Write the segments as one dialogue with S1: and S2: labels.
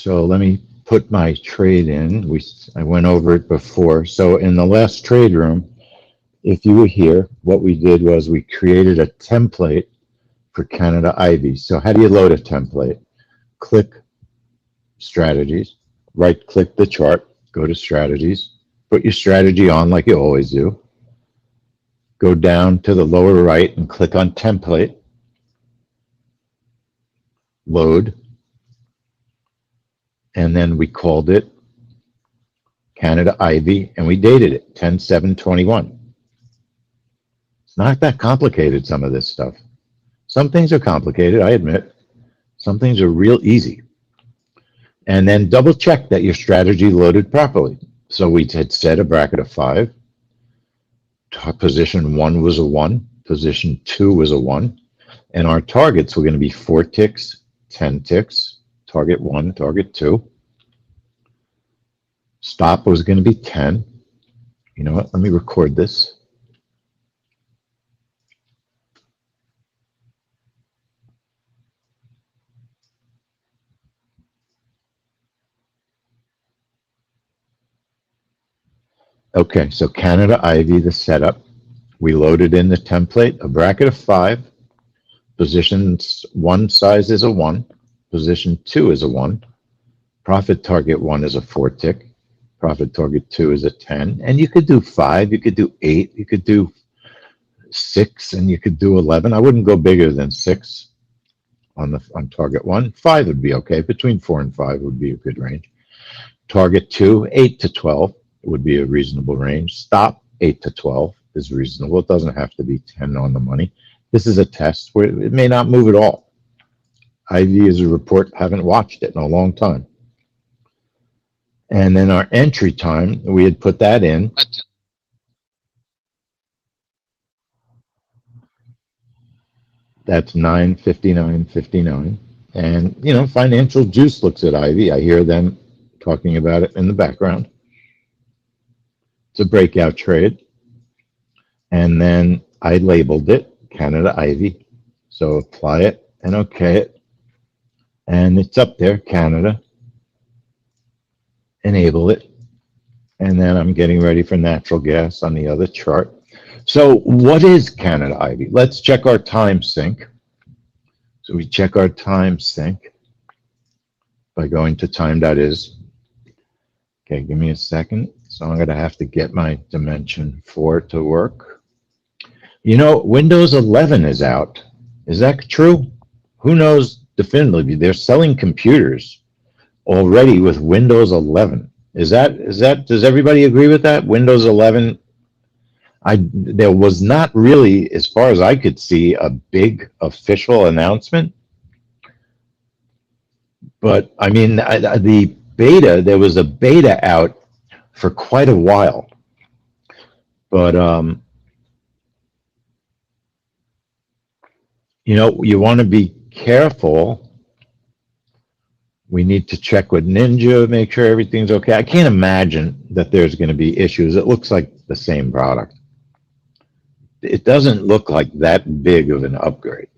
S1: So let me put my trade in. I went over it before. So in the last trade room, if you were here, what we did was we created a template for Canada Ivy. So how do you load a template? Click Strategies, right click the chart, go to Strategies, put your strategy on like you always do. Go down to the lower right and click on Template, load, and then we called it Canada Ivy, and we dated it 10/7/21. It's not that complicated, some of this stuff. Some things are complicated, I admit. Some things are real easy. And then double check that your strategy loaded properly. So we had set a bracket of 5. Position 1 was a 1. Position 2 was a 1. And our targets were going to be 4 ticks, 10 ticks, target 1, target 2. Stop was going to be 10. You know what? Let me record this. Okay, so Canada Ivy, the setup. We loaded in the template, a bracket of 5. Position 1 size is a 1. Position 2 is a 1. Profit target 1 is a 4 tick. Profit target 2 is a 10. And you could do 5, you could do 8, you could do 6, and you could do 11. I wouldn't go bigger than 6 on target 1. 5 would be okay. Between 4 and 5 would be a good range. Target 2, 8 to 12 would be a reasonable range. Stop, 8 to 12 is reasonable. It doesn't have to be 10 on the money. This is a test where it may not move at all. Ivy is a report, haven't watched it in a long time. And then our entry time, we had put that in. That's 9:59:59. And, you know, Financial Juice looks at Ivy. I hear them talking about it in the background. It's a breakout trade. And then I labeled it Canada Ivy. So apply it and okay it. And it's up there, Canada. Enable it. And then I'm getting ready for natural gas on the other chart. So what is Canada Ivy? Let's check our time sync. So we check our time sync by going to time.is. Okay, give me a second. So I'm going to have to get my dimension 4 to work. You know, Windows 11 is out. Is that true? Who knows definitively? They're selling computers already with Windows 11. Does everybody agree with that? Windows 11, there was not really, as far as I could see, a big official announcement. But I mean, the beta, there was a beta out for quite a while. But, you know, you want to be careful. We need to check with Ninja, make sure everything's okay. I can't imagine that there's going to be issues. It looks like the same product. It doesn't look like that big of an upgrade.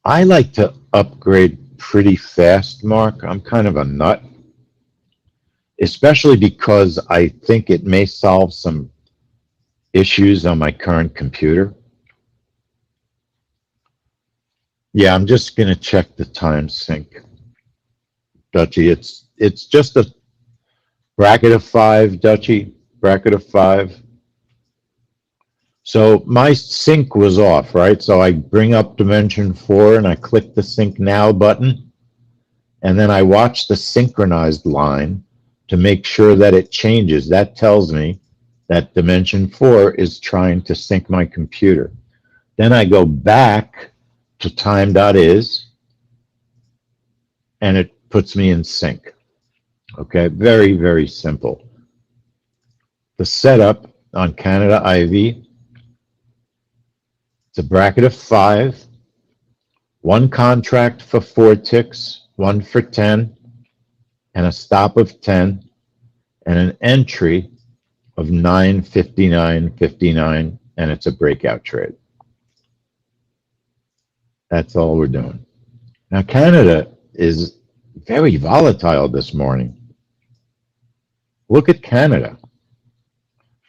S1: I like to upgrade pretty fast, Mark. I'm kind of a nut, especially because I think it may solve some issues on my current computer. Yeah, I'm just going to check the time sync. Dutchy, it's just a bracket of 5, Dutchy, bracket of 5. So my sync was off, right? So I bring up dimension 4 and I click the sync now button. And then I watch the synchronized line to make sure that it changes. That tells me that dimension 4 is trying to sync my computer. Then I go back to time.is and it puts me in sync. Okay, very, very simple. The setup on Canada Ivy, it's a bracket of 5, 1 contract for 4 ticks, 1 for 10, and a stop of 10, and an entry of 9:59:59, and it's a breakout trade. That's all we're doing. Now, Canada is very volatile this morning. Look at Canada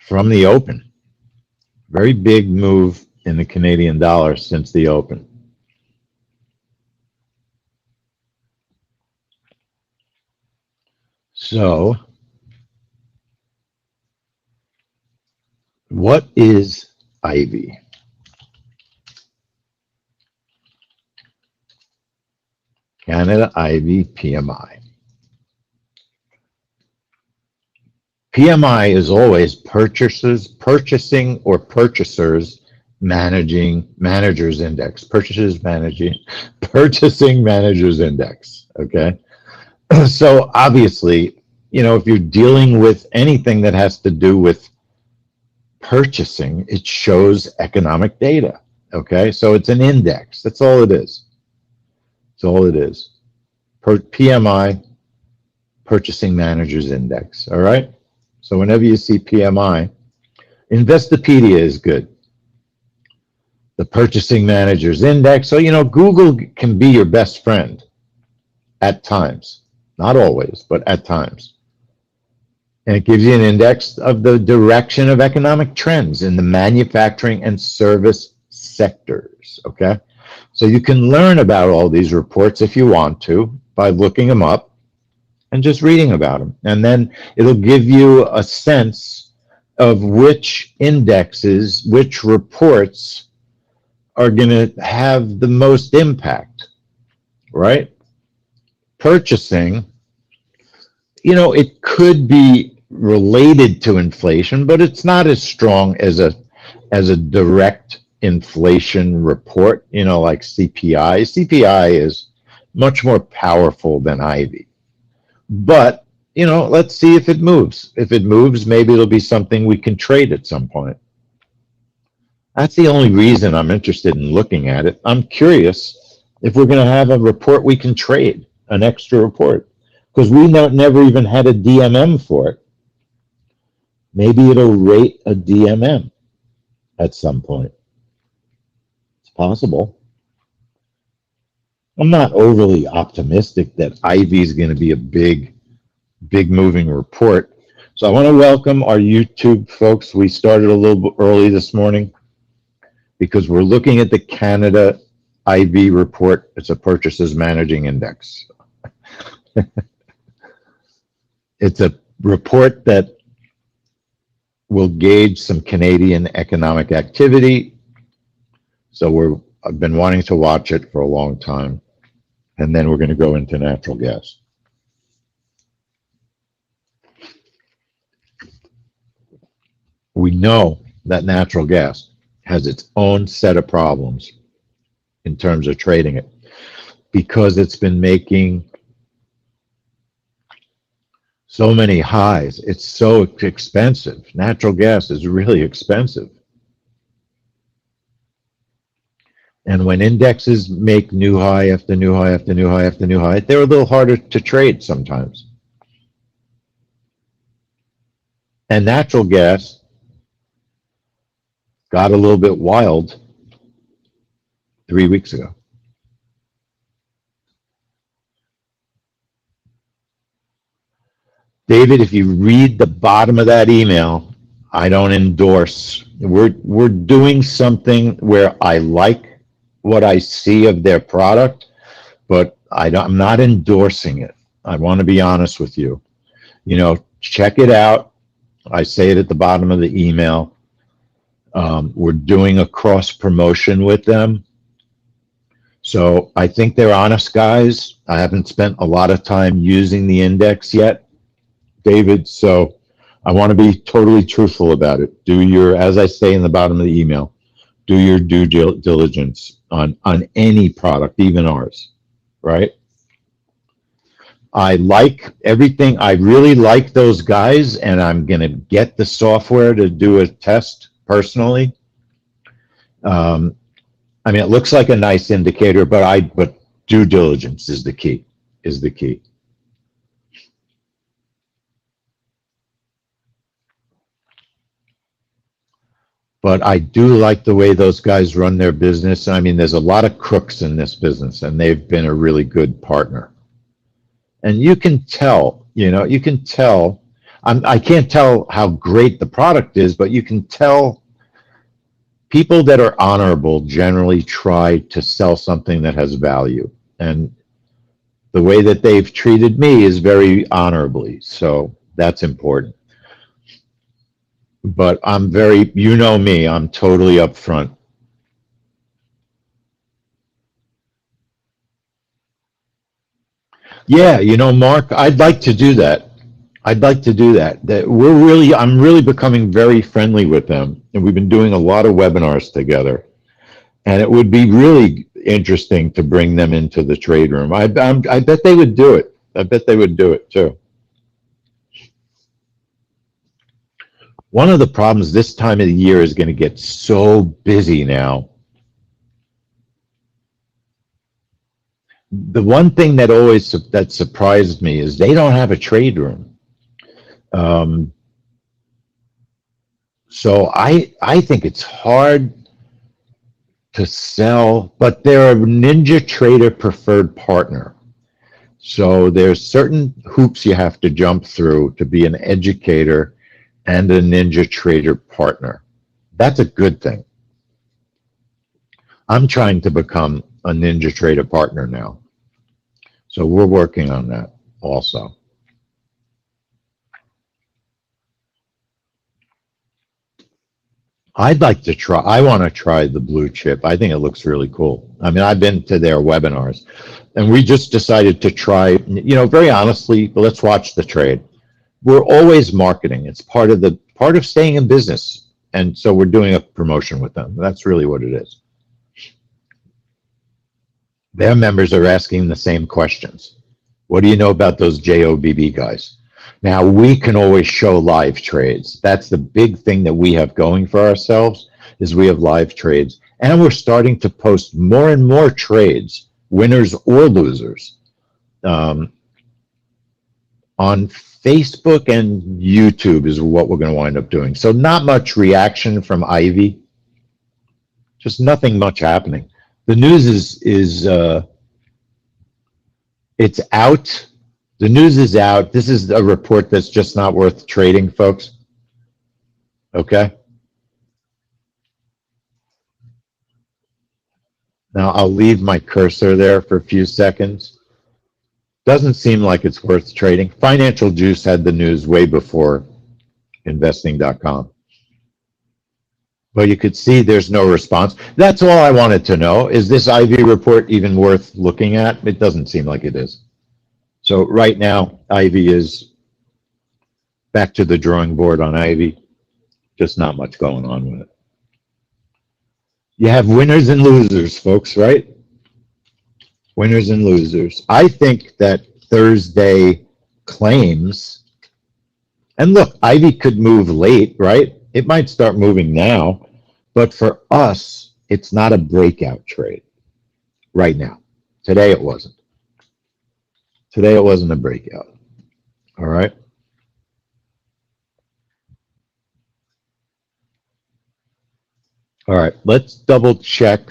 S1: from the open. Very big move in the Canadian dollar since the open. So, what is Ivy? Canada Ivy PMI. PMI is always purchasing or purchasers managers index. Purchasing managers index. Okay. So obviously, if you're dealing with anything that has to do with purchasing, it shows economic data. Okay. So it's an index. That's all it is. That's all it is. PMI, Purchasing Managers Index. All right. So whenever you see PMI, Investopedia is good. The Purchasing Managers Index. So, Google can be your best friend at times. Not always, but at times. And it gives you an index of the direction of economic trends in the manufacturing and service sectors. Okay. So you can learn about all these reports if you want to by looking them up and just reading about them. And then it'll give you a sense of which indexes, which reports are going to have the most impact, right? Purchasing, it could be related to inflation, but it's not as strong as a direct inflation report, like CPI. CPI is much more powerful than Ivy. But, let's see if it moves. If it moves, maybe it'll be something we can trade at some point. That's the only reason I'm interested in looking at it. I'm curious if we're going to have a report we can trade, an extra report, because we never even had a DMM for it. Maybe it'll rate a DMM at some point. It's possible. I'm not overly optimistic that Ivy is going to be a big moving report. So I want to welcome our YouTube folks. We started a little bit early this morning because we're looking at the Canada Ivy report. It's a Purchases Managing Index. It's a report that will gauge some Canadian economic activity. So I've been wanting to watch it for a long time. And then we're going to go into natural gas. We know that natural gas has its own set of problems in terms of trading it because it's been making so many highs. It's so expensive. Natural gas is really expensive. And when indexes make new high after new high after new high after new high, they're a little harder to trade sometimes. And natural gas got a little bit wild 3 weeks ago. David, if you read the bottom of that email, I don't endorse. We're doing something where I like what I see of their product, but I'm not endorsing it. I want to be honest with you. Check it out. I say it at the bottom of the email. We're doing a cross promotion with them. So I think they're honest guys. I haven't spent a lot of time using the index yet, David. So I want to be totally truthful about it. As I say in the bottom of the email, do your due diligence on any product, even ours, right? I like everything. I really like those guys, and I'm going to get the software to do a test personally. It looks like a nice indicator, but due diligence is the key. But I do like the way those guys run their business. I mean, there's a lot of crooks in this business, and they've been a really good partner. And you can tell, you can tell. I can't tell how great the product is, but you can tell people that are honorable generally try to sell something that has value. And the way that they've treated me is very honorably. So that's important. But I'm very, me, I'm totally upfront. Yeah, Mark, I'd like to do that. I'd like to do that. I'm really becoming very friendly with them, and we've been doing a lot of webinars together. And it would be really interesting to bring them into the trade room. I bet they would do it. I bet they would do it too. One of the problems this time of the year is going to get so busy now. The one thing that surprised me is they don't have a trade room. So I think it's hard to sell, but they're a Ninja Trader preferred partner. So there's certain hoops you have to jump through to be an educator and a Ninja Trader partner. That's a good thing. I'm trying to become a Ninja Trader partner now. So we're working on that also. I want to try the blue chip. I think it looks really cool. I mean, I've been to their webinars, and we just decided to try, very honestly, let's watch the trade. We're always marketing. It's part of staying in business. And so we're doing a promotion with them. That's really what it is. Their members are asking the same questions. What do you know about those JOBB guys? Now, we can always show live trades. That's the big thing that we have going for ourselves, is we have live trades. And we're starting to post more and more trades, winners or losers, on Facebook and YouTube is what we're going to wind up doing. So not much reaction from Ivy. Just nothing much happening. The news is it's out. The news is out. This is a report that's just not worth trading, folks. Okay? Now I'll leave my cursor there for a few seconds. Doesn't seem like it's worth trading. Financial Juice had the news way before investing.com. But you could see there's no response. That's all I wanted to know. Is this Ivy report even worth looking at? It doesn't seem like it is. So right now, Ivy is back to the drawing board on Ivy. Just not much going on with it. You have winners and losers, folks, right? Winners and losers. I think that Thursday claims, and look, Ivy could move late, right? It might start moving now, but for us, it's not a breakout trade right now. Today it wasn't. Today it wasn't a breakout. All right. All right, let's double check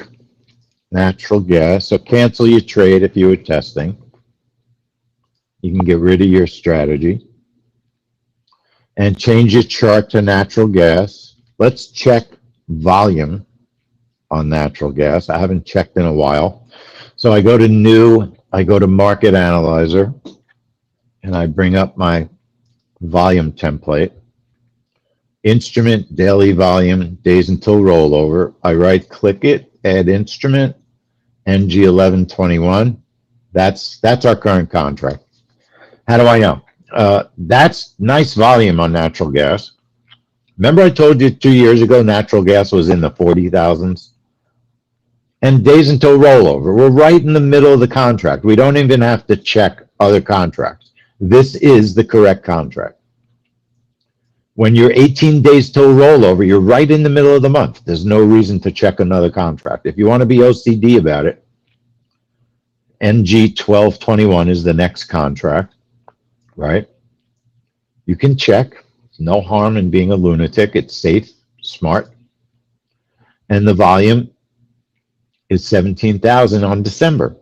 S1: natural gas. So cancel your trade if you were testing. You can get rid of your strategy and change your chart to natural gas. Let's check volume on natural gas. I haven't checked in a while. So I go to new, I go to market analyzer, and I bring up my volume template. Instrument, daily volume, days until rollover. I right click it, add instrument, NG 1121. That's our current contract. How do I know? That's nice volume on natural gas. Remember I told you 2 years ago natural gas was in the 40,000s? And days until rollover. We're right in the middle of the contract. We don't even have to check other contracts. This is the correct contract. When you're 18 days till rollover, you're right in the middle of the month. There's no reason to check another contract. If you want to be OCD about it, NG 1221 is the next contract, right? You can check. No harm in being a lunatic. It's safe, smart. and the volume is 17,000 on December.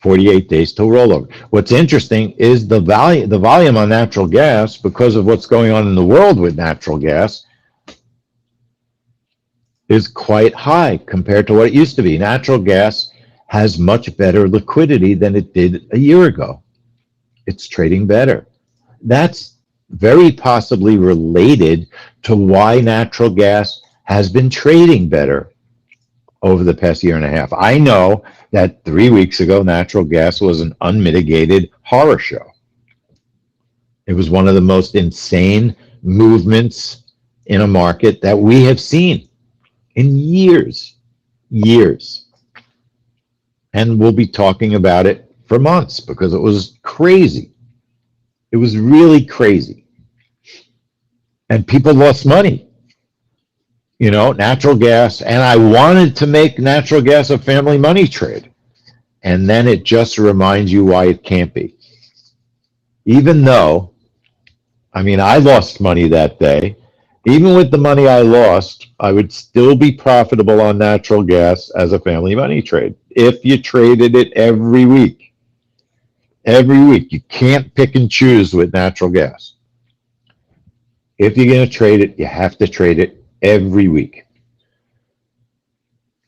S1: 48 days till rollover. What's interesting is the volume on natural gas, because of what's going on in the world with natural gas, is quite high compared to what it used to be. Natural gas has much better liquidity than it did a year ago. It's trading better. That's very possibly related to why natural gas has been trading better over the past year and a half. I know that 3 weeks ago, natural gas was an unmitigated horror show. It was one of the most insane movements in a market that we have seen in years. And we'll be talking about it for months because it was crazy. It was really crazy. And people lost money. You know, natural gas, and I wanted to make natural gas a family money trade. And then it just reminds you why it can't be. Even though, I mean, I lost money that day. Even with the money I lost, I would still be profitable on natural gas as a family money trade if you traded it every week. Every week. You can't pick and choose with natural gas. If you're going to trade it, you have to trade it every week,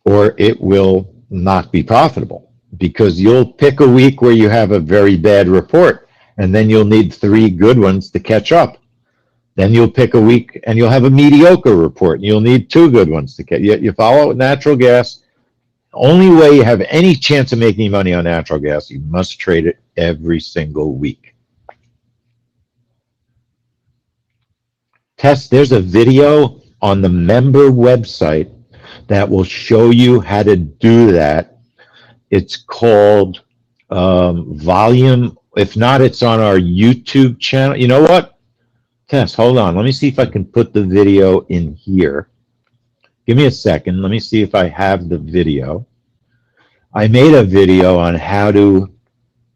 S1: or it will not be profitable, because you'll pick a week where you have a very bad report, and then you'll need 3 good ones to catch up. Then you'll pick a week and you'll have a mediocre report, and you'll need 2 good ones to catch. You follow natural gas. Only way you have any chance of making money on natural gas, you must trade it every single week. There's a video on the member website that will show you how to do that. It's called Volume. If not, it's on our YouTube channel. You know what? Tess, hold on. Let me see if I can put the video in here. Give me a second. Let me see if I have the video. I made a video on how to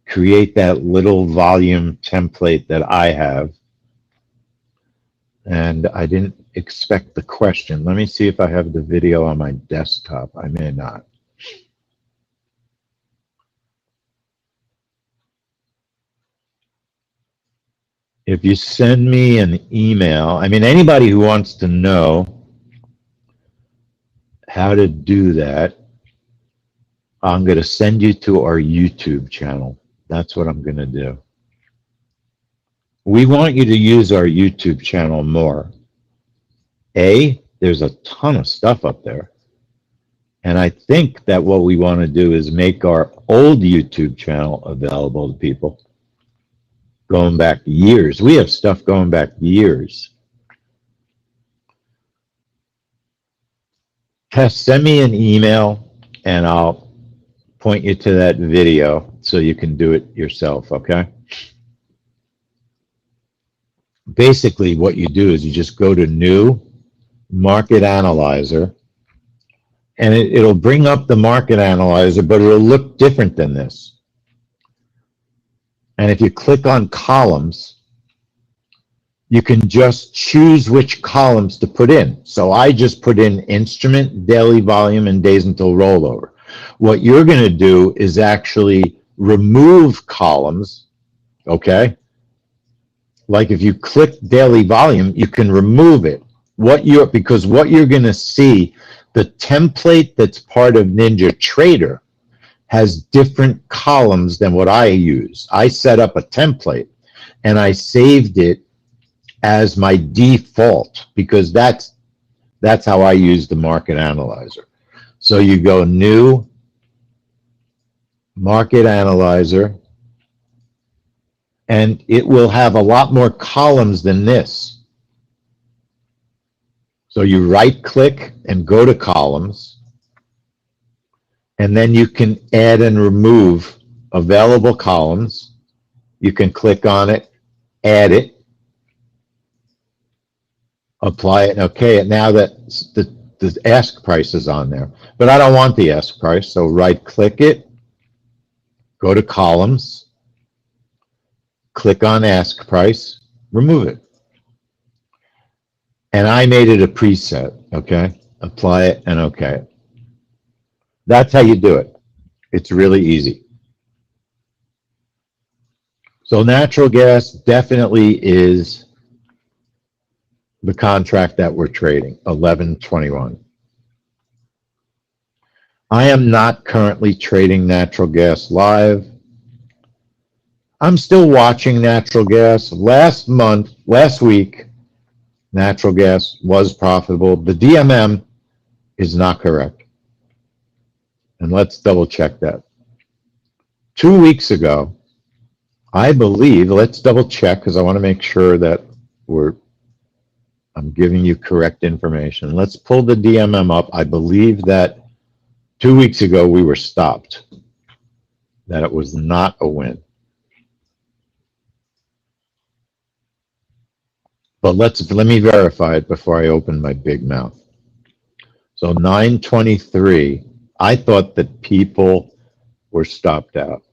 S1: create that little volume template that I have. And I didn't expect the question. Let me see if I have the video on my desktop. I may not. If you send me an email, I mean, anybody who wants to know how to do that, I'm going to send you to our YouTube channel. That's what I'm going to do. We want you to use our YouTube channel more. There's a ton of stuff up there. And I think that what we want to do is make our old YouTube channel available to people going back years. We have stuff going back years. Tess, send me an email and I'll point you to that video so you can do it yourself, okay? Basically, what you do is you just go to New Market Analyzer, and it'll bring up the Market Analyzer, but it'll look different than this. And if you click on columns, you can just choose which columns to put in. So I just put in instrument, daily volume, and days until rollover. What you're going to do is actually remove columns, okay? Like if you click daily volume, you can remove it. Because what you're going to see, the template that's part of Ninja Trader has different columns than what I use. I set up a template and I saved it as my default because that's how I use the Market Analyzer. So you go New Market Analyzer, and it will have a lot more columns than this. So you right click and go to columns, and then you can add and remove available columns. You can click on it, add it, apply it, and okay, and now that the ask price is on there. But I don't want the ask price, so right click it, go to columns, click on ask price, remove it. And I made it a preset, okay? apply it, and okay it. That's how you do it. It's really easy. So natural gas definitely is the contract that we're trading, 1121. I am not currently trading natural gas live. I'm still watching natural gas. Last week, natural gas was profitable. The DMM is not correct. And let's double check that. 2 weeks ago, I believe, let's double check because I want to make sure that I'm giving you correct information. Let's pull the DMM up. I believe that 2 weeks ago we were stopped, that it was not a win. But let me verify it before I open my big mouth. So 923, I thought that people were stopped out.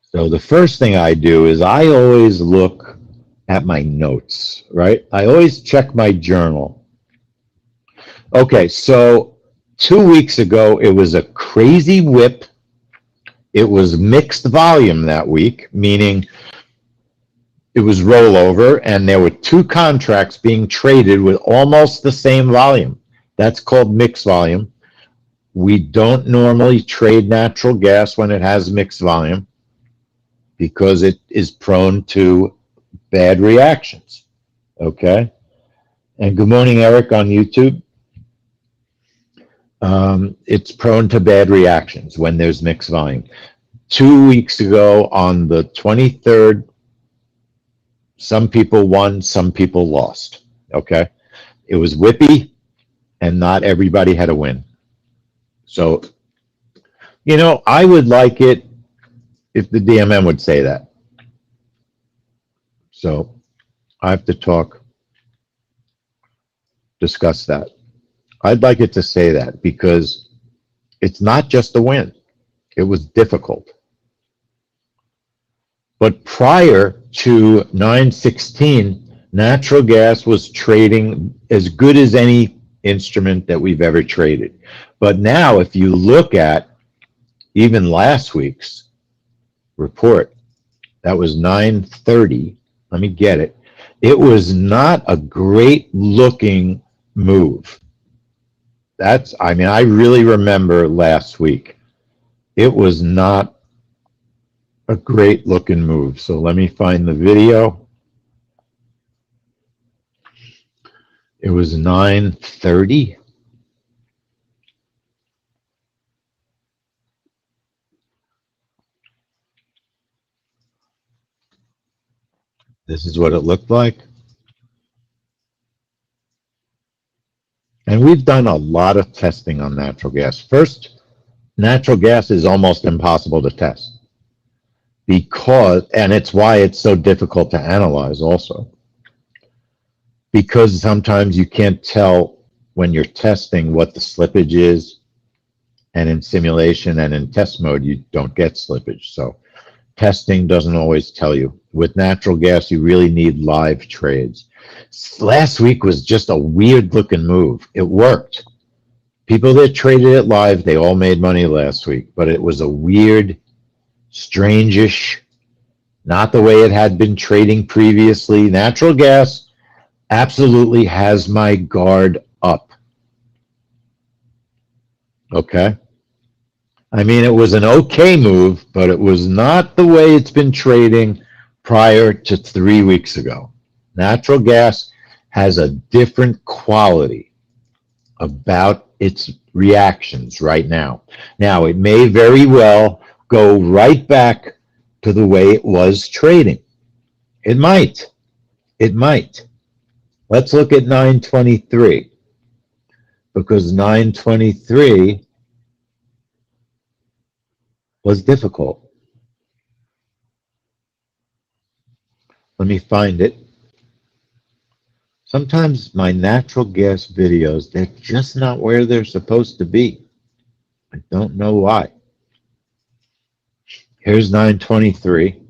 S1: So the first thing I do is I always look at my notes, right? I always check my journal. Okay, so 2 weeks ago, it was a crazy whip. It was mixed volume that week, meaning it was rollover, and there were two contracts being traded with almost the same volume. That's called mixed volume. We don't normally trade natural gas when it has mixed volume because it is prone to bad reactions. Okay? And good morning, Eric, on YouTube. It's prone to bad reactions when there's mixed volume. 2 weeks ago on the 23rd, some people won, some people lost. Okay? It was whippy, and not everybody had a win. So, I would like it if the DMM would say that. So, I have to discuss that. I'd like it to say that because it's not just a win. It was difficult. But prior to 9/16, natural gas was trading as good as any instrument that we've ever traded. But now, if you look at even last week's report, that was 9:30. Let me get it. It was not a great looking move. I really remember last week. It was not a great looking move. So let me find the video. It was 9:30. This is what it looked like. And we've done a lot of testing on natural gas. First, natural gas is almost impossible to test and it's why it's so difficult to analyze also. Because sometimes you can't tell when you're testing what the slippage is, and in simulation and in test mode, you don't get slippage. So testing doesn't always tell you. With natural gas, you really need live trades. Last week was just a weird looking move. It worked. People that traded it live, they all made money last week, but it was a weird, strange-ish, not the way it had been trading previously. Natural gas absolutely has my guard up. Okay? I mean, it was an okay move, but it was not the way it's been trading prior to 3 weeks ago. Natural gas has a different quality about its reactions right now. Now, it may very well go right back to the way it was trading. It might. It might. Let's look at 923, because 923 was difficult. Let me find it. Sometimes my natural gas videos, they're just not where they're supposed to be. I don't know why. Here's 923.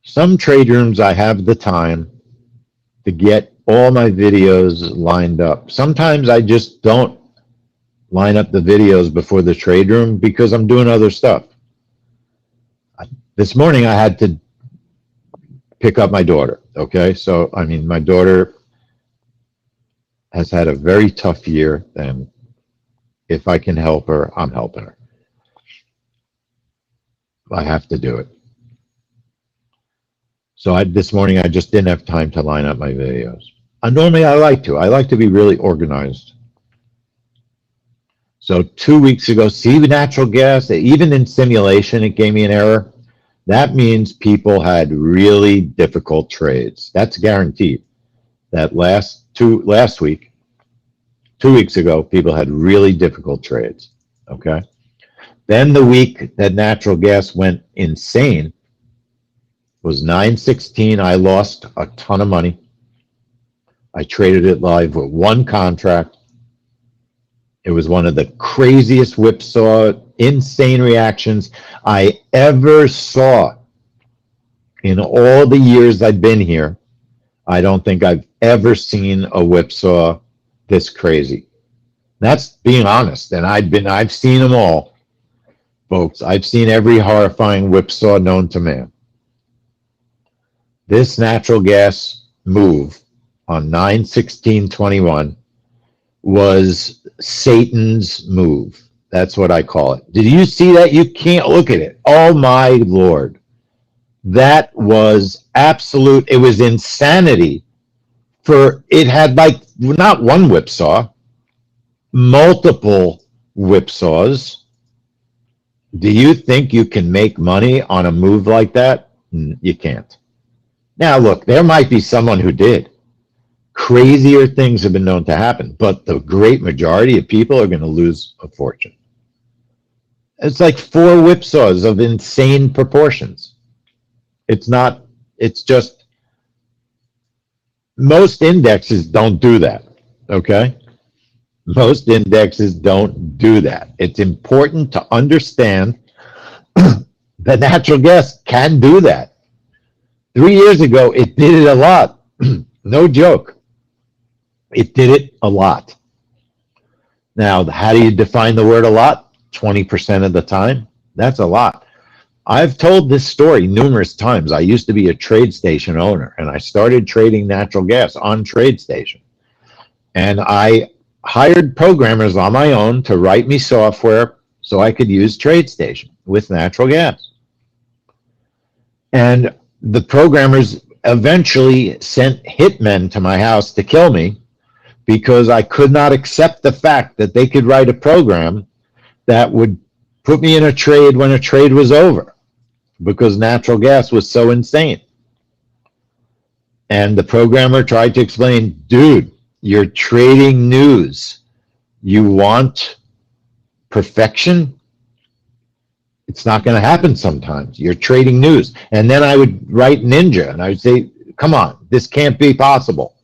S1: Some trade rooms, I have the time to get all my videos lined up. Sometimes I just don't line up the videos before the trade room because I'm doing other stuff. This morning I had to pick up my daughter, okay? So, I mean, my daughter has had a very tough year, and if I can help her, I'm helping her. I have to do it. So this morning I just didn't have time to line up my videos. Normally I like to. I like to be really organized. So 2 weeks ago, see the natural gas, even in simulation, it gave me an error. That means people had really difficult trades. That's guaranteed. That last week, 2 weeks ago, people had really difficult trades. Okay. Then the week that natural gas went insane was 9/16. I lost a ton of money. I traded it live with one contract. It was one of the craziest whipsaw, insane reactions I ever saw in all the years I've been here. I don't think I've ever seen a whipsaw this crazy. That's being honest, and I've seen them all, folks. I've seen every horrifying whipsaw known to man. This natural gas move on 9/16/21 was Satan's move. That's what I call it. Did you see that? You can't look at it. Oh my Lord. That was absolute. It was insanity. It had like not one whipsaw, multiple whipsaws. Do you think you can make money on a move like that? You can't. Now, look, there might be someone who did. Crazier things have been known to happen, but the great majority of people are going to lose a fortune. It's like 4 whipsaws of insane proportions. It's just, most indexes don't do that, okay? Most indexes don't do that. It's important to understand that natural gas can do that. 3 years ago, it did it a lot. No joke. It did it a lot. Now, how do you define the word a lot? 20% of the time? That's a lot. I've told this story numerous times. I used to be a trade station owner, and I started trading natural gas on TradeStation. And I hired programmers on my own to write me software so I could use TradeStation with natural gas. And the programmers eventually sent hitmen to my house to kill me because I could not accept the fact that they could write a program that would put me in a trade when a trade was over because natural gas was so insane. And the programmer tried to explain, dude, you're trading news. You want perfection? It's not going to happen sometimes. You're trading news. And then I would write Ninja and I would say, come on, this can't be possible.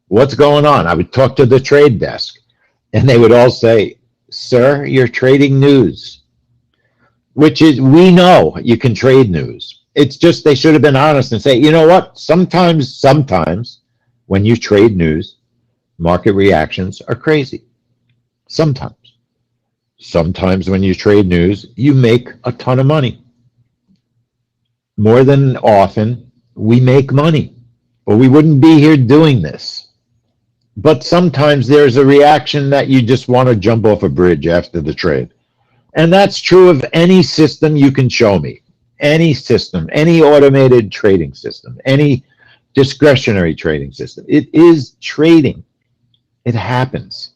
S1: What's going on? I would talk to the trade desk and they would all say, sir, you're trading news, which is, we know you can trade news. It's just they should have been honest and say, you know what? Sometimes when you trade news, market reactions are crazy. Sometimes. Sometimes when you trade news, you make a ton of money. More than often, we make money, or we wouldn't be here doing this. But sometimes there's a reaction that you just want to jump off a bridge after the trade. And that's true of any system you can show me. Any system, any automated trading system, any discretionary trading system. It is trading. It happens.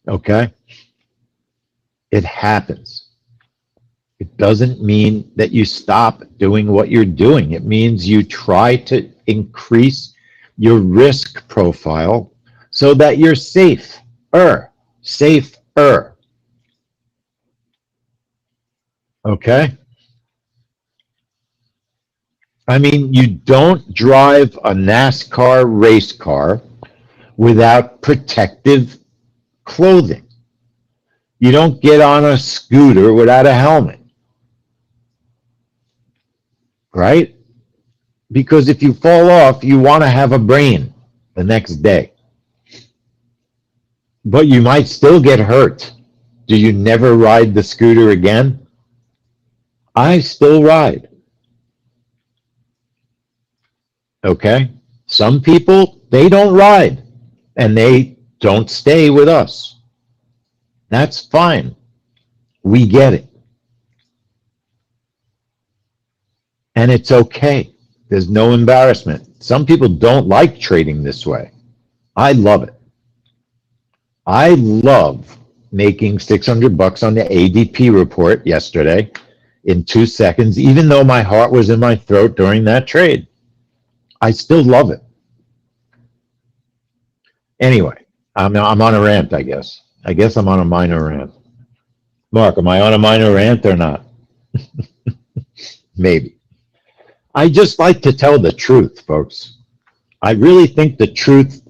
S1: Okay? It happens. It doesn't mean that you stop doing what you're doing. It means you try to increase your risk profile so that you're safer. Okay? I mean, you don't drive a NASCAR race car without protective clothing. You don't get on a scooter without a helmet. Right? Because if you fall off, you want to have a brain the next day. But you might still get hurt. Do you never ride the scooter again? I still ride. Okay? Some people, they don't ride and they don't stay with us. That's fine. We get it. And it's okay. There's no embarrassment. Some people don't like trading this way. I love it. I love making $600 on the ADP report yesterday in 2 seconds, even though my heart was in my throat during that trade. I still love it. Anyway, I'm on a rant, I guess. I guess I'm on a minor rant. Mark, am I on a minor rant or not? Maybe. I just like to tell the truth, folks. I really think the truth,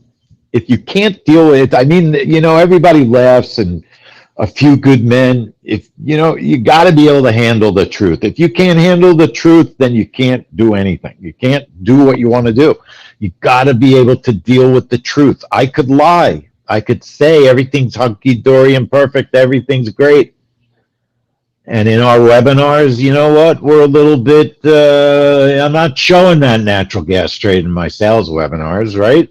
S1: if you can't deal with it, I mean, everybody laughs and a few good men, you got to be able to handle the truth. If you can't handle the truth, then you can't do anything. You can't do what you want to do. You got to be able to deal with the truth. I could lie. I could say everything's hunky-dory and perfect, everything's great. And in our webinars, you know what? We're a little bit, I'm not showing that natural gas trade in my sales webinars, right?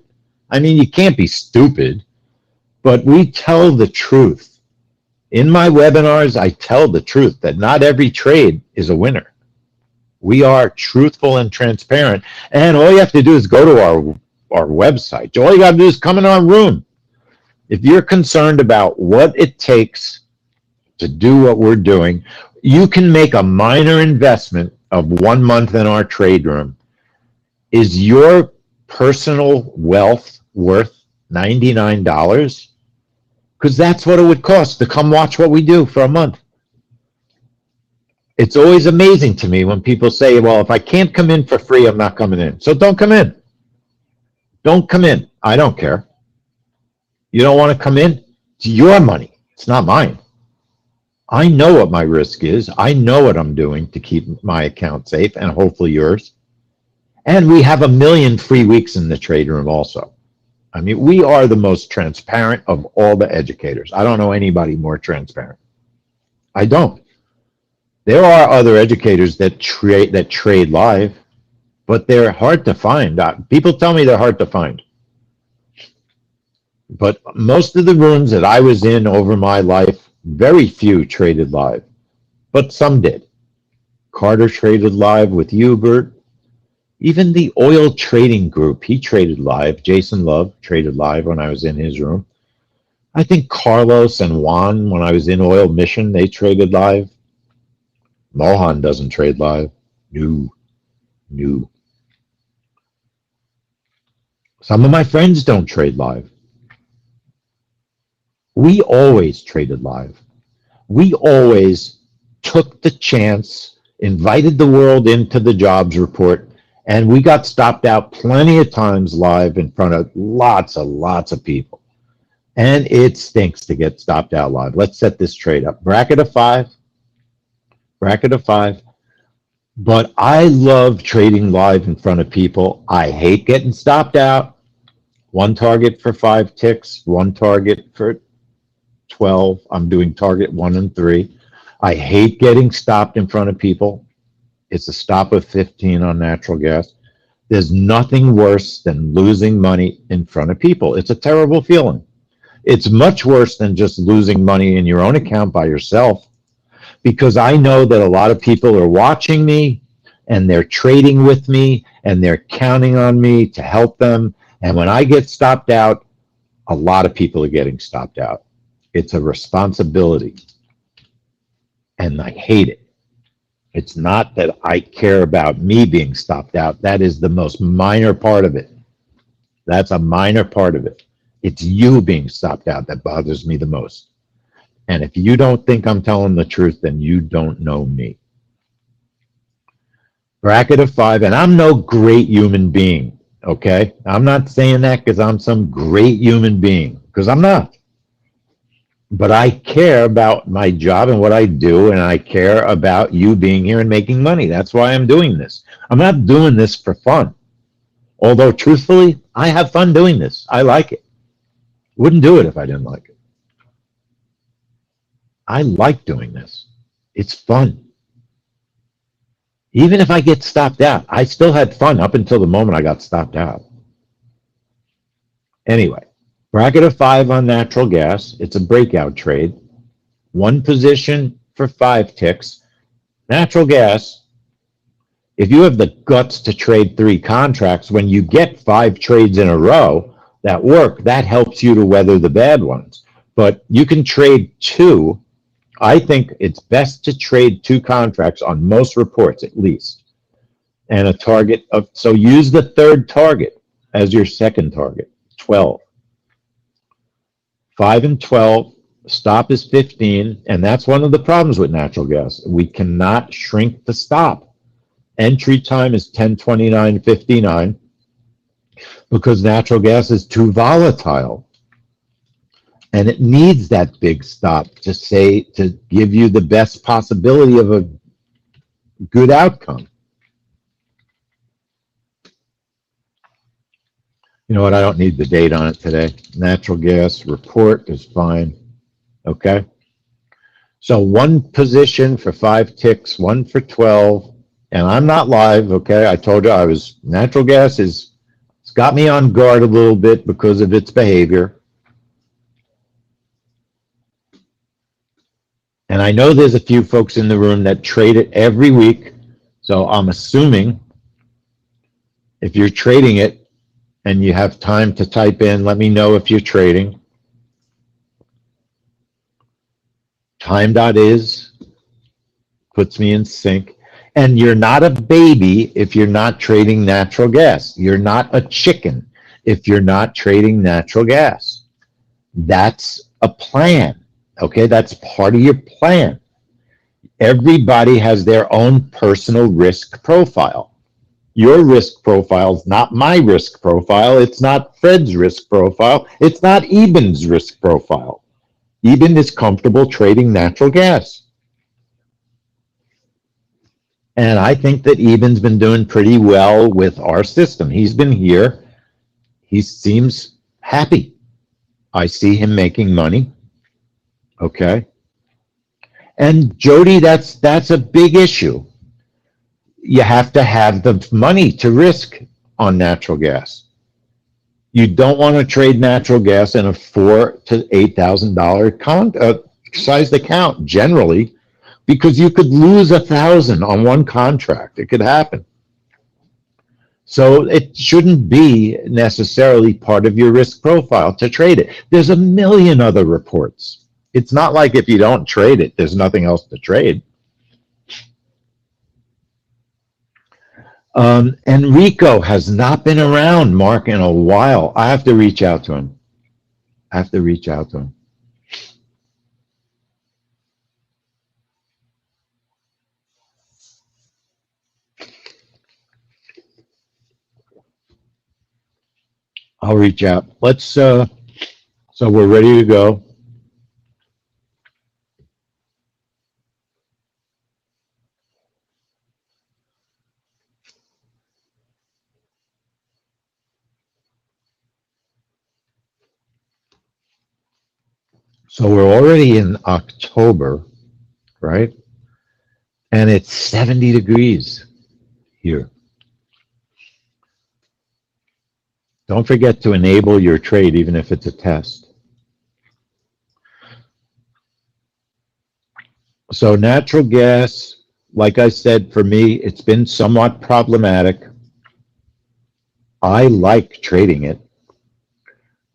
S1: I mean, you can't be stupid, but we tell the truth. In my webinars, I tell the truth that not every trade is a winner. We are truthful and transparent. And all you have to do is go to our website. All you got to do is come in our room. If you're concerned about what it takes to do what we're doing, you can make a minor investment of 1 month in our trade room. Is your personal wealth worth $99? Because that's what it would cost to come watch what we do for a month. It's always amazing to me when people say, well, if I can't come in for free, I'm not coming in. So don't come in. Don't come in. I don't care. You don't want to come in? It's your money. It's not mine. I know what my risk is. I know what I'm doing to keep my account safe and hopefully yours. And we have 1 million free weeks in the trade room also. I mean, we are the most transparent of all the educators. I don't know anybody more transparent. I don't. There are other educators that trade live, but they're hard to find. People tell me they're hard to find. But most of the rooms that I was in over my life, very few traded live, but some did. Carter traded live with Hubert. Even the oil trading group, he traded live. Jason Love traded live when I was in his room. I think Carlos and Juan, when I was in Oil Mission, they traded live. Mohan doesn't trade live. No. Some of my friends don't trade live. We always traded live. We always took the chance, invited the world into the jobs report, and we got stopped out plenty of times live in front of lots of people. And it stinks to get stopped out live. Let's set this trade up. Bracket of 5. But I love trading live in front of people. I hate getting stopped out. 1 target for 5 ticks, 1 target for 12. I'm doing target 1 and 3. I hate getting stopped in front of people. It's a stop of 15 on natural gas. There's nothing worse than losing money in front of people. It's a terrible feeling. It's much worse than just losing money in your own account by yourself, because I know that a lot of people are watching me and they're trading with me and they're counting on me to help them. And when I get stopped out, a lot of people are getting stopped out. It's a responsibility. And I hate it. It's not that I care about me being stopped out. That is the most minor part of it. That's a minor part of it. It's you being stopped out that bothers me the most. And if you don't think I'm telling the truth, then you don't know me. Bracket of 5, and I'm no great human being, okay? I'm not saying that because I'm some great human being, because I'm not. But I care about my job and what I do, and I care about you being here and making money. That's why I'm doing this. I'm not doing this for fun. Although, truthfully, I have fun doing this. I like it. Wouldn't do it if I didn't like it. I like doing this. It's fun. Even if I get stopped out, I still had fun up until the moment I got stopped out. Anyway, bracket of 5 on natural gas. It's a breakout trade. One position for 5 ticks. Natural gas, if you have the guts to trade 3 contracts, when you get 5 trades in a row that work, that helps you to weather the bad ones. But you can trade 2. I think it's best to trade 2 contracts on most reports at least. And a target of, so use the third target as your second target, 12. 5 and 12, stop is 15, and that's one of the problems with natural gas. We cannot shrink the stop. Entry time is 10:29:59 because natural gas is too volatile. And it needs that big stop to give you the best possibility of a good outcome. You know what? I don't need the date on it today. Natural gas report is fine. Okay. So one position for 5 ticks, one for 12. And I'm not live. Okay. I told you natural gas it's got me on guard a little bit because of its behavior. And I know there's a few folks in the room that trade it every week. So I'm assuming if you're trading it and you have time to type in, let me know if you're trading. Time.is puts me in sync. And you're not a baby if you're not trading natural gas. You're not a chicken if you're not trading natural gas. That's a plan. Okay, that's part of your plan. Everybody has their own personal risk profile. Your risk profile is not my risk profile. It's not Fred's risk profile. It's not Eben's risk profile. Eben is comfortable trading natural gas. And I think that Eben's been doing pretty well with our system. He's been here. He seems happy. I see him making money. Okay. And Jody, that's a big issue. You have to have the money to risk on natural gas. You don't want to trade natural gas in a $4,000 to $8,000 sized account generally, because you could lose $1,000 on one contract. It could happen. So it shouldn't be necessarily part of your risk profile to trade it. There's a million other reports. It's not like if you don't trade it, there's nothing else to trade. Enrico has not been around, Mark, in a while. I have to reach out to him. I'll reach out. Let's, so we're ready to go. So we're already in October, right? And it's 70 degrees here. Don't forget to enable your trade, even if it's a test. So natural gas, like I said, for me, it's been somewhat problematic. I like trading it.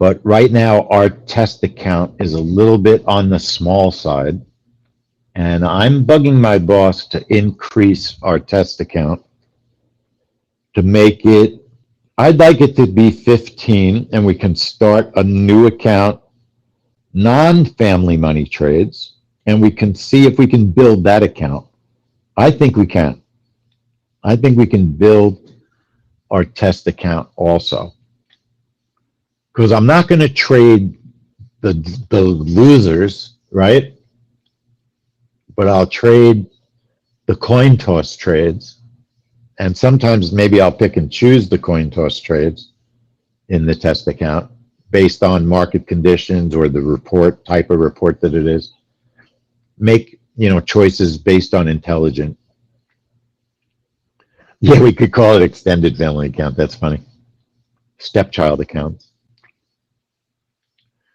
S1: But right now, our test account is a little bit on the small side. And I'm bugging my boss to increase our test account to make it, I'd like it to be 15, and we can start a new account, non-family money trades, and we can see if we can build that account. I think we can. I think we can build our test account also. Because I'm not going to trade the losers, right? But I'll trade the coin toss trades, And sometimes maybe I'll pick and choose the coin toss trades in the test account based on market conditions or the report, type of report that it is. Make, choices based on intelligent. Yeah, we could call it extended family account. That's funny. Stepchild accounts.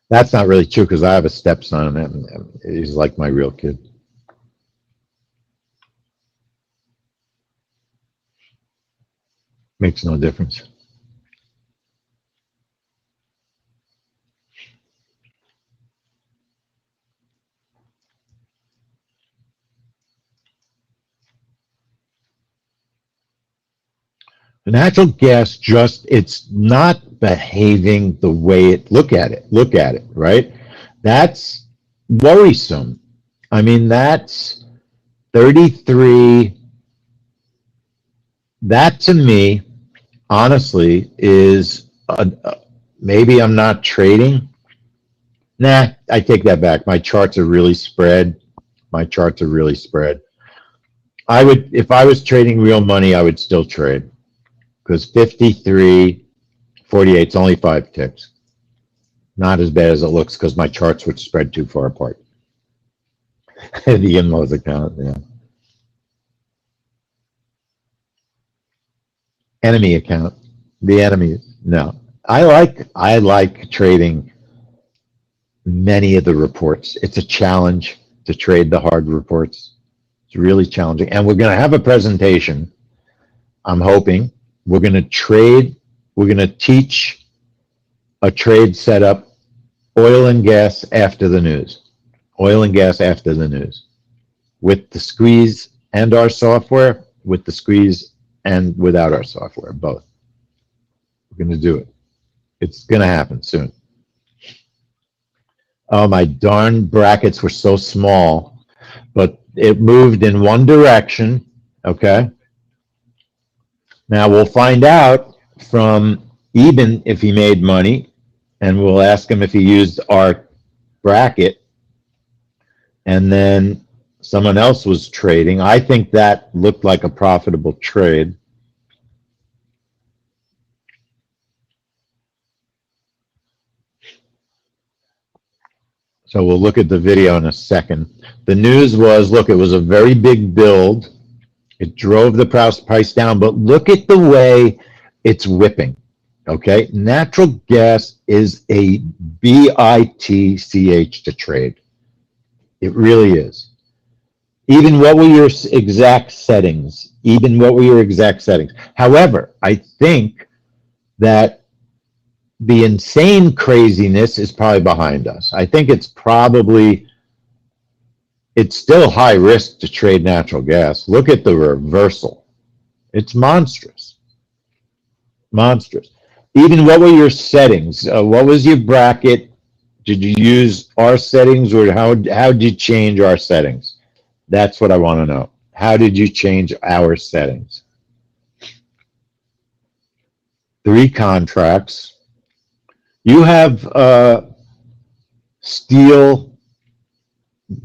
S1: That's not really true because I have a stepson and he's like my real kid. Makes no difference. The natural gas it's not behaving the way look at it, right? That's worrisome. I mean, that's 33. That to me, honestly, is maybe I'm not trading. Nah, I take that back. My charts are really spread. My charts are really spread. If I was trading real money, I would still trade because 53, 48 is only 5 ticks. Not as bad as it looks because my charts would spread too far apart. The in-laws account, yeah. Enemy account. The enemy, no. I like trading many of the reports. It's a challenge to trade the hard reports. It's really challenging. And we're going to have a presentation. I'm hoping we're going to teach a trade setup, oil and gas after the news. Oil and gas after the news. With the squeeze and our software, with the squeeze and without our software, both. We're going to do it. It's going to happen soon. Oh, my darn brackets were so small, but it moved in one direction, okay? Now we'll find out from Eben if he made money, and we'll ask him if he used our bracket, and then someone else was trading. I think that looked like a profitable trade. So we'll look at the video in a second. The news was, look, it was a very big build. It drove the price down, but look at the way it's whipping, okay? Natural gas is a bitch to trade. It really is. Even what were your exact settings? However, I think that the insane craziness is probably behind us. I think it's still high risk to trade natural gas. Look at the reversal. It's monstrous. Monstrous. Even what were your settings? What was your bracket? Did you use our settings or how did you change our settings? That's what I want to know. How did you change our settings? 3 contracts. You have steel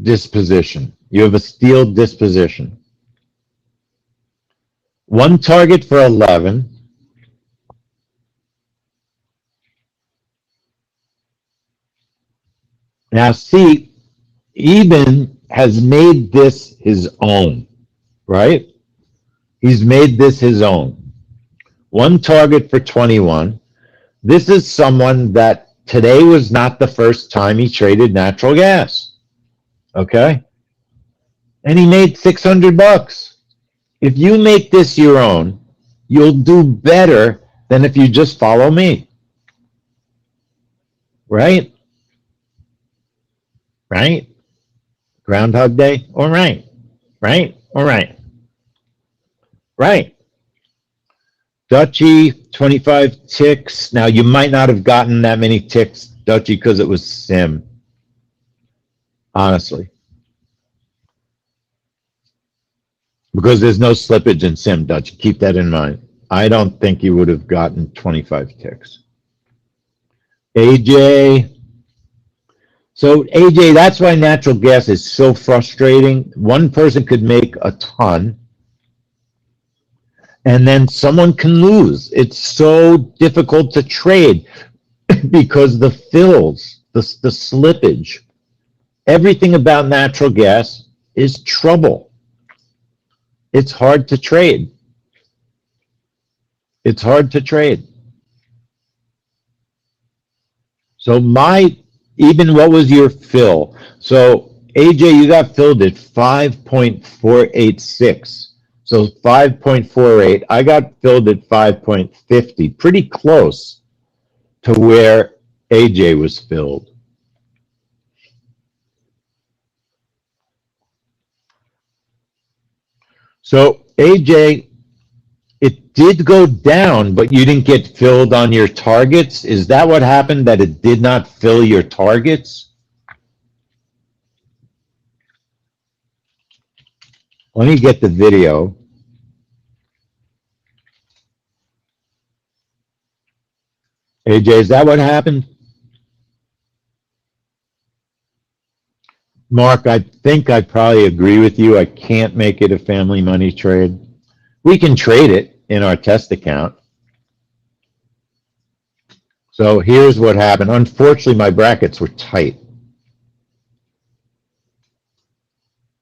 S1: disposition. You have a steel disposition. 1 target for 11. Now see, Eben has made this his own, right? He's made this his own. 1 target for 21. This is someone that today was not the first time he traded natural gas. Okay? And he made $600. If you make this your own, you'll do better than if you just follow me. Right? Right? Groundhog Day? All right. Right? All right. Right. Dutchy, 25 ticks. Now, you might not have gotten that many ticks, Dutchy, because it was sim. Honestly. Because there's no slippage in sim, Dutchy. Keep that in mind. I don't think you would have gotten 25 ticks. AJ. So, AJ, that's why natural gas is so frustrating. One person could make a ton. and then someone can lose. It's so difficult to trade because the fills, the slippage, everything about natural gas is trouble. It's hard to trade. It's hard to trade. So even what was your fill? So AJ, you got filled at 5.486. So 5.48. I got filled at 5.50, pretty close to where AJ was filled. So AJ, it did go down, but you didn't get filled on your targets. Is that what happened, that it did not fill your targets? Let me get the video. AJ, is that what happened? Mark, I think I probably agree with you. I can't make it a family money trade. We can trade it in our test account. So here's what happened. Unfortunately, my brackets were tight.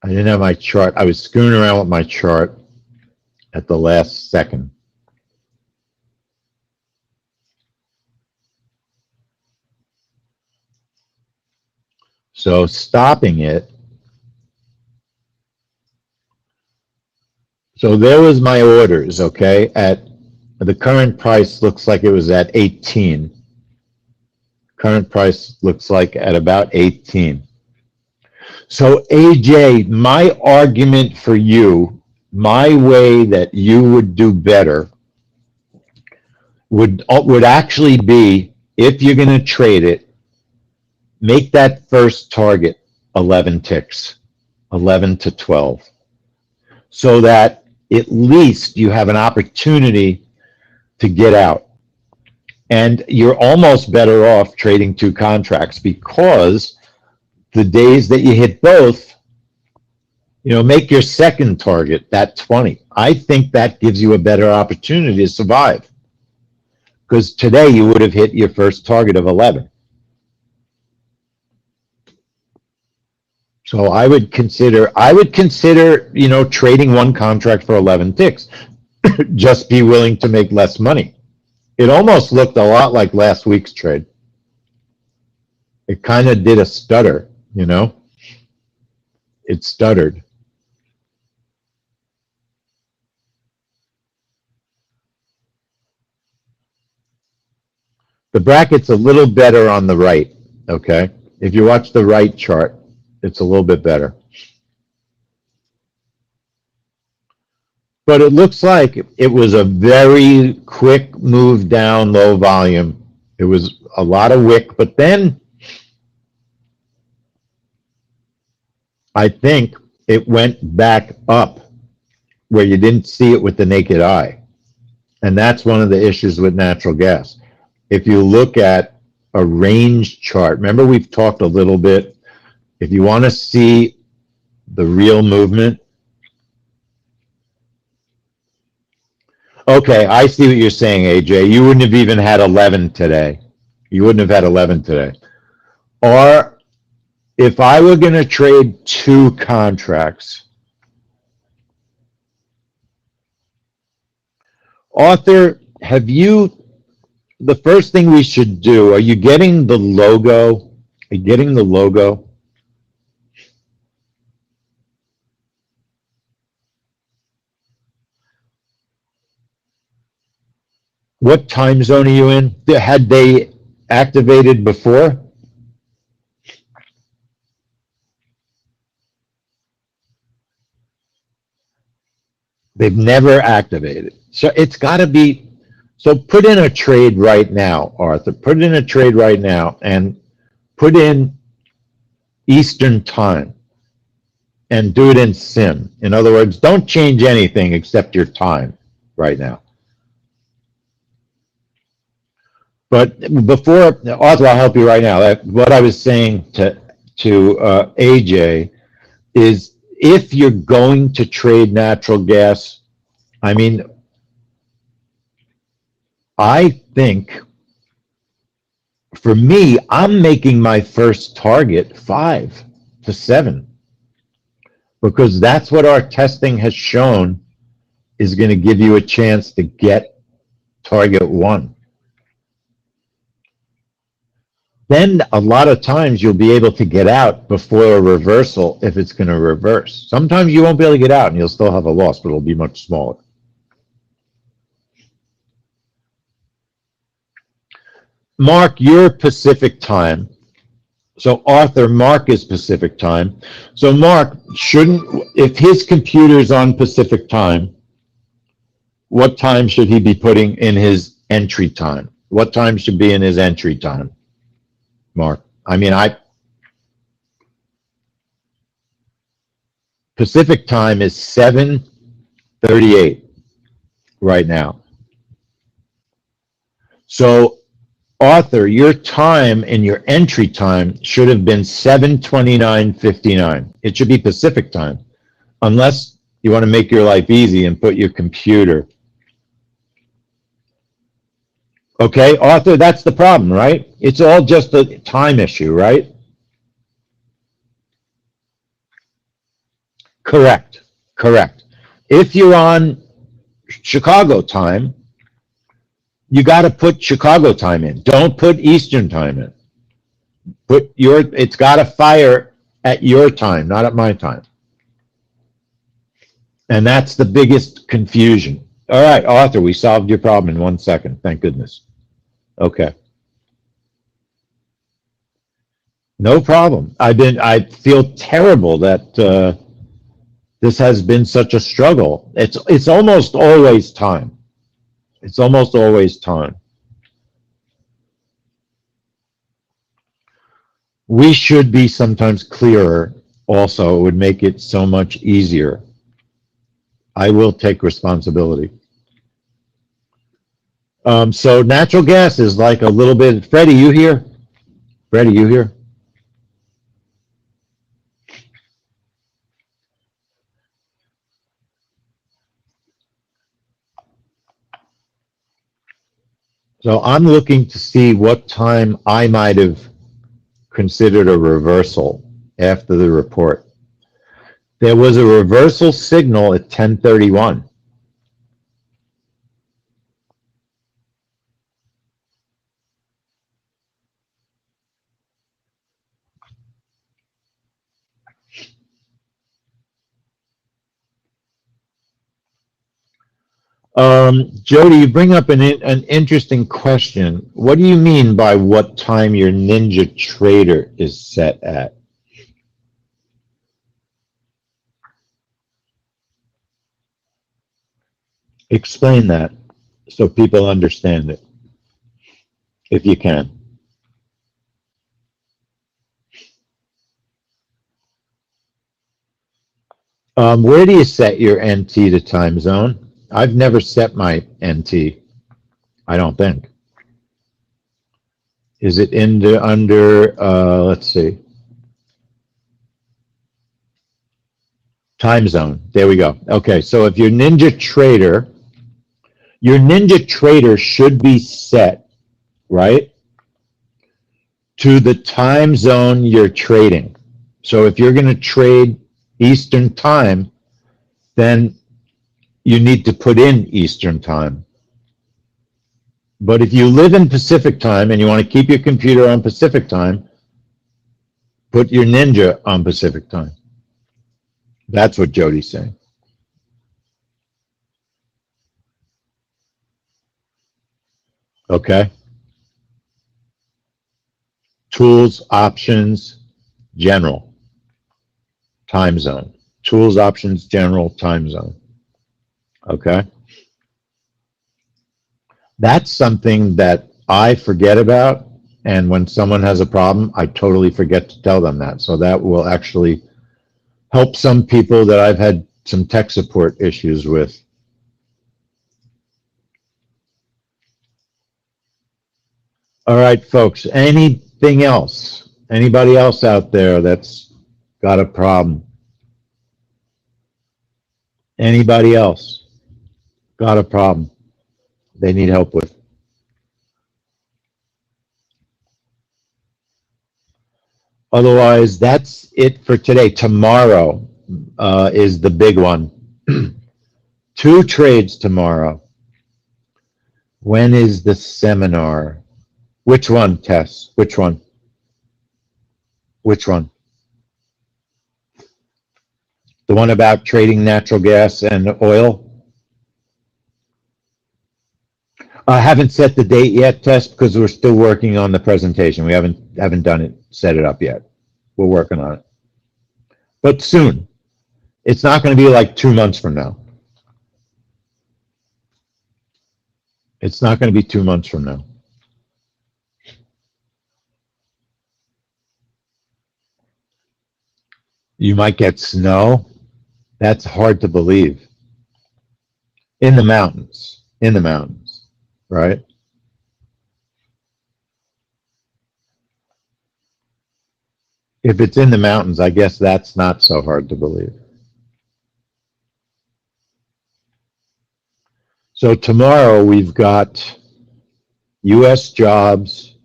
S1: I didn't have my chart. I was screwing around with my chart at the last second. So stopping it. So there was my orders, okay? At the current price looks like it was at 18. Current price looks like at about 18. So AJ, my argument for you, my way that you would do better would actually be, if you're going to trade it, make that first target 11 ticks, 11 to 12, so that at least you have an opportunity to get out. And you're almost better off trading two contracts, because the days that you hit both, make your second target that 20. I think that gives you a better opportunity to survive, because today you would have hit your first target of 11. So I would consider, trading one contract for 11 ticks. Just be willing to make less money. It almost looked a lot like last week's trade. It kind of did a stutter, It stuttered. The bracket's a little better on the right, okay? If you watch the right chart, it's a little bit better. But it looks like it was a very quick move down, low volume. It was a lot of wick, but then I think it went back up where you didn't see it with the naked eye. And that's one of the issues with natural gas. If you look at a range chart, remember we've talked a little bit, if you want to see the real movement. Okay, I see what you're saying, AJ. You wouldn't have even had 11 today. You wouldn't have had 11 today. Or if I were going to trade two contracts, Arthur, the first thing we should do, are you getting the logo? Are you getting the logo? What time zone are you in? Had they activated before? They've never activated. So it's got to be, so put in a trade right now, Arthur. Put in a trade right now and put in Eastern time and do it in sim. In other words, don't change anything except your time right now. But before, Arthur, I'll help you right now. What I was saying to AJ is, if you're going to trade natural gas, I mean, I think, for me, I'm making my first target 5 to 7 because that's what our testing has shown is going to give you a chance to get target 1. Then a lot of times you'll be able to get out before a reversal if it's going to reverse. Sometimes you won't be able to get out and you'll still have a loss, but it'll be much smaller. Mark, you're Pacific time. So Arthur, Mark is Pacific time. So Mark, if his computer's on Pacific time, what time should he be putting in his entry time? What time should be in his entry time, Mark? Pacific time is 7:38 right now. So Arthur, your time and your entry time should have been 7:29:59. It should be Pacific time, unless you want to make your life easy and put your computer. Okay, Arthur, that's the problem, right? It's all just a time issue, right? Correct, correct. If you're on Chicago time, you got to put Chicago time in. Don't put Eastern time in. It's got to fire at your time, not at my time. And that's the biggest confusion. All right, Arthur, we solved your problem in 1 second. Thank goodness. Okay. No problem. I feel terrible that this has been such a struggle. It's almost always time. It's almost always time. We should be sometimes clearer also. It would make it so much easier. I will take responsibility. So natural gas is like a little bit. Freddie, you here? Freddie, you here? So I'm looking to see what time I might have considered a reversal after the report. There was a reversal signal at 10:31. Jody, you bring up an interesting question. What do you mean by what time your Ninja Trader is set at? Explain that so people understand it, if you can. Where do you set your NT to time zone? I've never set my NT, I don't think. Is it under, let's see, time zone? There we go. Okay, so if your Ninja Trader should be set, right, to the time zone you're trading. So if you're going to trade Eastern time, then you need to put in Eastern time. But if you live in Pacific time and you want to keep your computer on Pacific time, put your Ninja on Pacific time. That's what Jody's saying. Okay. Tools, options, general, time zone. Tools, options, general, time zone. Okay. That's something that I forget about, and when someone has a problem, I totally forget to tell them that. So that will actually help some people that I've had some tech support issues with. All right, folks, anything else? Anybody else out there that's got a problem? Anybody else got a problem they need help with? Otherwise, that's it for today. Tomorrow is the big one. 2 trades tomorrow. When is the seminar? Which one, Tess? Which one? Which one? The one about trading natural gas and oil? I haven't set the date yet, Tess, because we're still working on the presentation. We haven't done it, set it up yet. We're working on it. But soon. It's not going to be like 2 months from now. It's not going to be 2 months from now. You might get snow. That's hard to believe. In the mountains. In the mountains. Right? If it's in the mountains, I guess that's not so hard to believe. So tomorrow we've got US jobs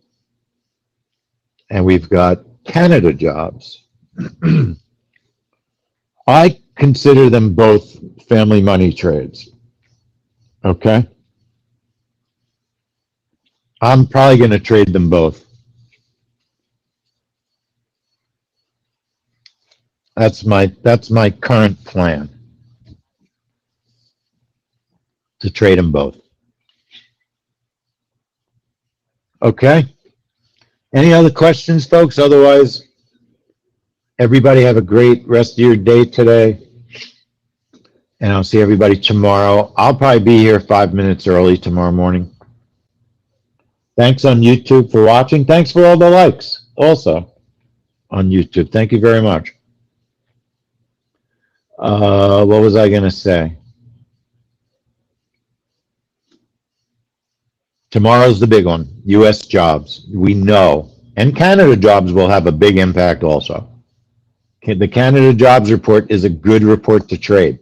S1: and we've got Canada jobs. I consider them both family money trades. Okay? I'm probably going to trade them both. That's my current plan, to trade them both. Okay? Any other questions, folks? Otherwise, everybody have a great rest of your day today. And I'll see everybody tomorrow. I'll probably be here 5 minutes early tomorrow morning. Thanks on YouTube for watching. Thanks for all the likes also on YouTube. Thank you very much. What was I going to say? Tomorrow's the big one. US jobs. We know. And Canada jobs will have a big impact also. The Canada jobs report is a good report to trade,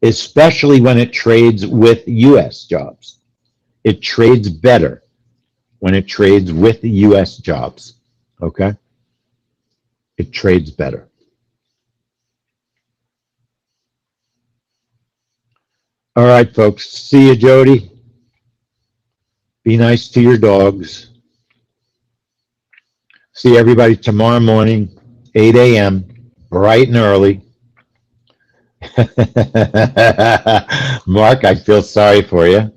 S1: especially when it trades with US jobs. It trades better when it trades with US jobs. Okay? It trades better. All right, folks. See you, Jody. Be nice to your dogs. See everybody tomorrow morning, 8 a.m., bright and early. Mark, I feel sorry for you.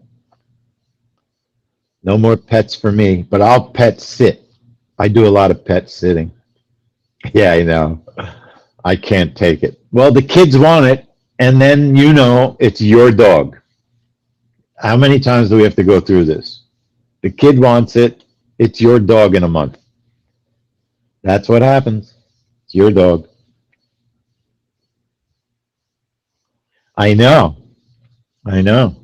S1: No more pets for me, but I'll pet sit. I do a lot of pet sitting. Yeah, I know. I can't take it. Well, the kids want it, and then you know it's your dog. How many times do we have to go through this? The kid wants it, it's your dog in a month. That's what happens. It's your dog. I know. I know.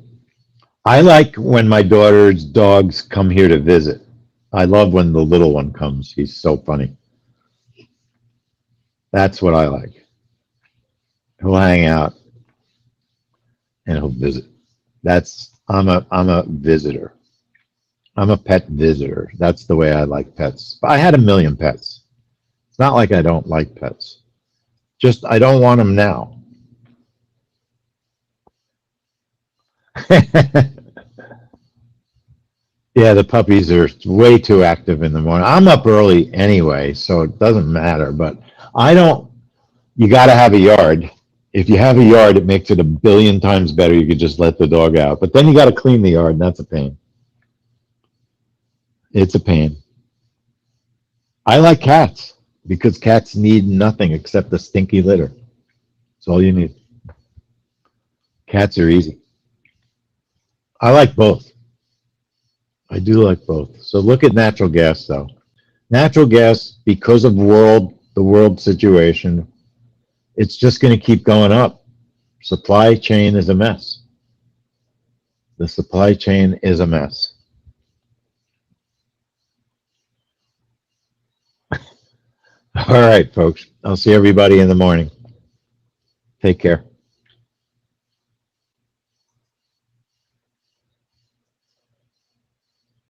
S1: I like when my daughter's dogs come here to visit. I love when the little one comes. He's so funny. That's what I like. He'll hang out and he'll visit. I'm a visitor. I'm a pet visitor. That's the way I like pets. I had a million pets. It's not like I don't like pets. Just I don't want them now. Yeah, the puppies are way too active in the morning. I'm up early anyway, so it doesn't matter. But you got to have a yard. If you have a yard, it makes it a billion times better. You could just let the dog out. But then you got to clean the yard, and that's a pain. It's a pain. I like cats because cats need nothing except a stinky litter. That's all you need. Cats are easy. I like both. I do like both. So look at natural gas, though. Natural gas, because of the world situation, it's just going to keep going up. Supply chain is a mess. The supply chain is a mess. All right, folks. I'll see everybody in the morning. Take care.